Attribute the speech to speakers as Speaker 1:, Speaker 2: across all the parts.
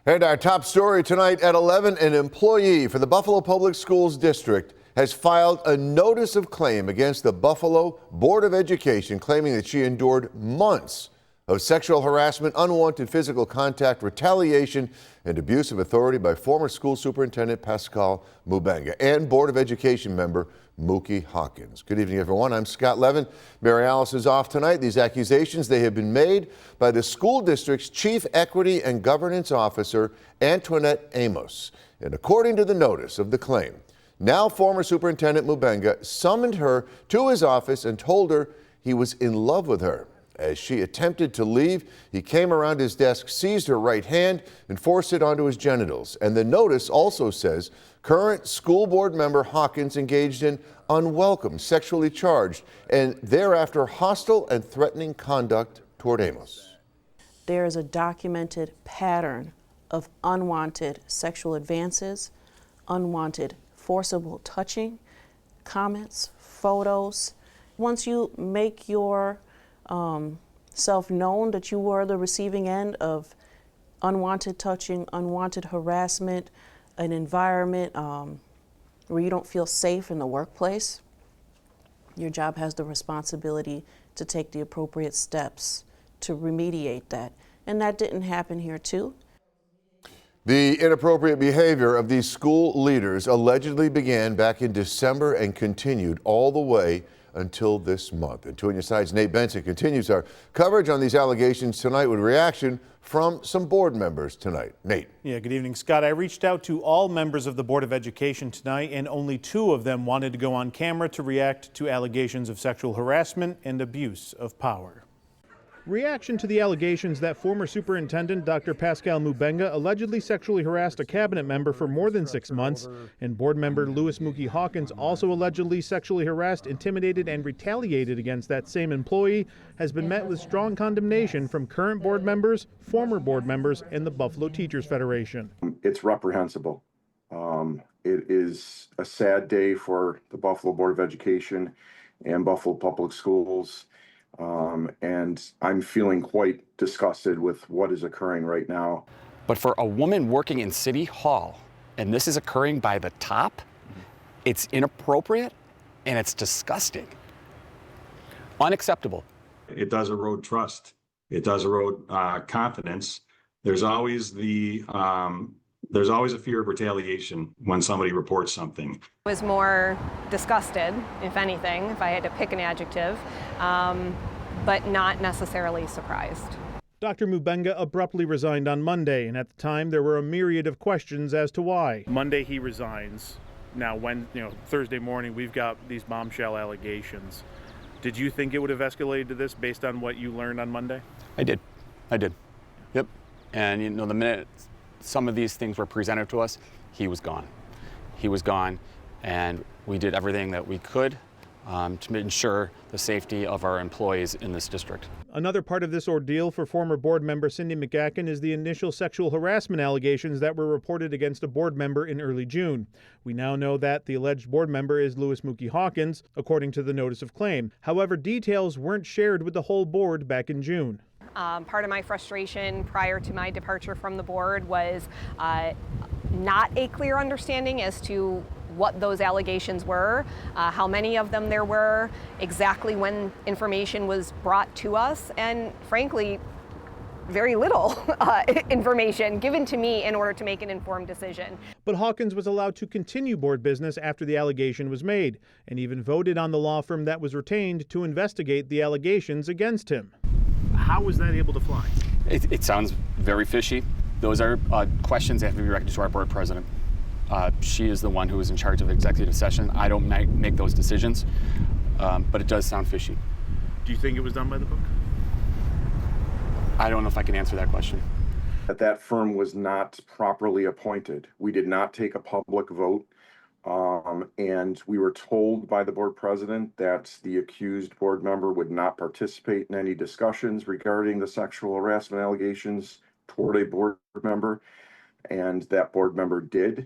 Speaker 1: And our top story tonight at 11, an employee for the Buffalo Public Schools District has filed a notice of claim against the Buffalo Board of Education, claiming that she endured months of sexual harassment, unwanted physical contact, retaliation, and abuse of authority by former school superintendent Pascal Mubenga and Board of Education member Mookie Hawkins. Good evening, everyone. I'm Scott Levin. Mary Alice is off tonight. These accusations, they have been made by the school district's Chief Equity and Governance Officer, Antoinette Amos. And according to the notice of the claim, now former Superintendent Mubenga summoned her to his office and told her he was in love with her. As she attempted to leave, he came around his desk, seized her right hand, and forced it onto his genitals. And the notice also says current school board member Hawkins engaged in unwelcome, sexually charged, and thereafter hostile and threatening conduct toward Amos.
Speaker 2: There is a documented pattern of unwanted sexual advances, unwanted forcible touching, comments, photos. Once you make your self-known that you were the receiving end of unwanted touching, unwanted harassment, an environment where you don't feel safe in the workplace, your job has the responsibility to take the appropriate steps to remediate that. And that didn't happen here too.
Speaker 1: The inappropriate behavior of these school leaders allegedly began back in December and continued all the way until this month. And 2 on your side's Nate Benson continues our coverage on these allegations tonight with reaction from some board members tonight. Nate.
Speaker 3: Yeah, good evening, Scott. I reached out to all members of the Board of Education tonight, and only 2 of them wanted to go on camera to react to allegations of sexual harassment and abuse of power. Reaction to the allegations that former Superintendent Dr. Pascal Mubenga allegedly sexually harassed a cabinet member for more than 6 months, and board member Louis Mookie Hawkins also allegedly sexually harassed, intimidated, and retaliated against that same employee, has been met with strong condemnation from current board members, former board members, and the Buffalo Teachers Federation.
Speaker 4: It's reprehensible. It is a sad day for the Buffalo Board of Education and Buffalo Public Schools. And I'm feeling quite disgusted with what is occurring right now.
Speaker 5: But for a woman working in City Hall, and this is occurring by the top, it's inappropriate and it's disgusting. Unacceptable.
Speaker 6: It does erode trust. It does erode confidence. There's always a fear of retaliation when somebody reports something.
Speaker 7: I was more disgusted, if anything, if I had to pick an adjective, but not necessarily surprised.
Speaker 3: Dr. Mubenga abruptly resigned on Monday, and at the time there were a myriad of questions as to why. Monday he resigns. Now, Thursday morning we've got these bombshell allegations. Did you think it would have escalated to this based on what you learned on Monday?
Speaker 5: I did. Yep. And the minute some of these things were presented to us, he was gone. And we did everything that we could to ensure the safety of our employees in this district.
Speaker 3: Another part of this ordeal for former board member Cindy McGacken is the initial sexual harassment allegations that were reported against a board member in early June. We now know that the alleged board member is Louis Mookie Hawkins, according to the notice of claim. However, details weren't shared with the whole board back in June.
Speaker 7: Part of my frustration prior to my departure from the board was not a clear understanding as to what those allegations were, how many of them there were, exactly when information was brought to us, and frankly, very little information given to me in order to make an informed decision.
Speaker 3: But Hawkins was allowed to continue board business after the allegation was made, and even voted on the law firm that was retained to investigate the allegations against him. How was that able to fly?
Speaker 5: It sounds very fishy. Those are questions that have to be directed to our board president. She is the one who is in charge of executive session. I don't make those decisions, but it does sound fishy.
Speaker 3: Do you think it was done by the book?
Speaker 5: I don't know if I can answer that question.
Speaker 4: That firm was not properly appointed. We did not take a public vote, and we were told by the board president that the accused board member would not participate in any discussions regarding the sexual harassment allegations toward a board member, and that board member did.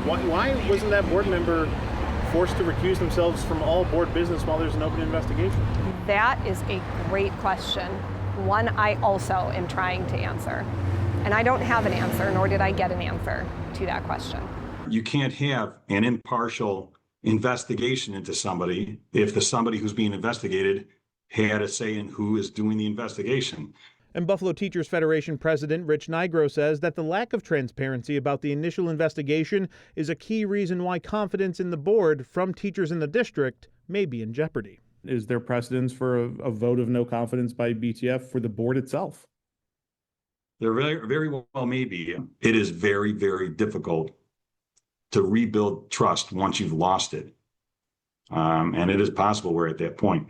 Speaker 3: Why wasn't that board member forced to recuse themselves from all board business while there's an open investigation?
Speaker 7: That is a great question, one I also am trying to answer. And I don't have an answer, nor did I get an answer to that question.
Speaker 6: You can't have an impartial investigation into somebody if the somebody who's being investigated had a say in who is doing the investigation.
Speaker 3: And Buffalo Teachers Federation President Rich Nigro says that the lack of transparency about the initial investigation is a key reason why confidence in the board from teachers in the district may be in jeopardy. Is there precedence for a vote of no confidence by BTF for the board itself?
Speaker 6: There very, very well may be. It is very, very difficult to rebuild trust once you've lost it. And it is possible we're at that point.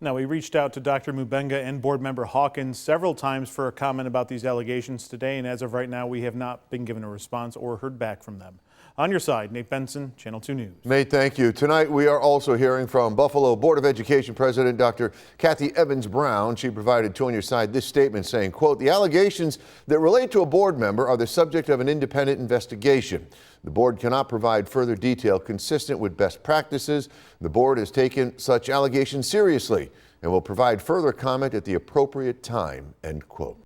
Speaker 3: Now, we reached out to Dr. Mubenga and board member Hawkins several times for a comment about these allegations today, and as of right now, we have not been given a response or heard back from them. On your side, Nate Benson, Channel 2 News.
Speaker 1: Nate, thank you. Tonight, we are also hearing from Buffalo Board of Education President Dr. Kathy Evans Brown. She provided To On Your Side this statement saying, quote, "The allegations that relate to a board member are the subject of an independent investigation. The board cannot provide further detail consistent with best practices. The board has taken such allegations seriously and will provide further comment at the appropriate time," end quote.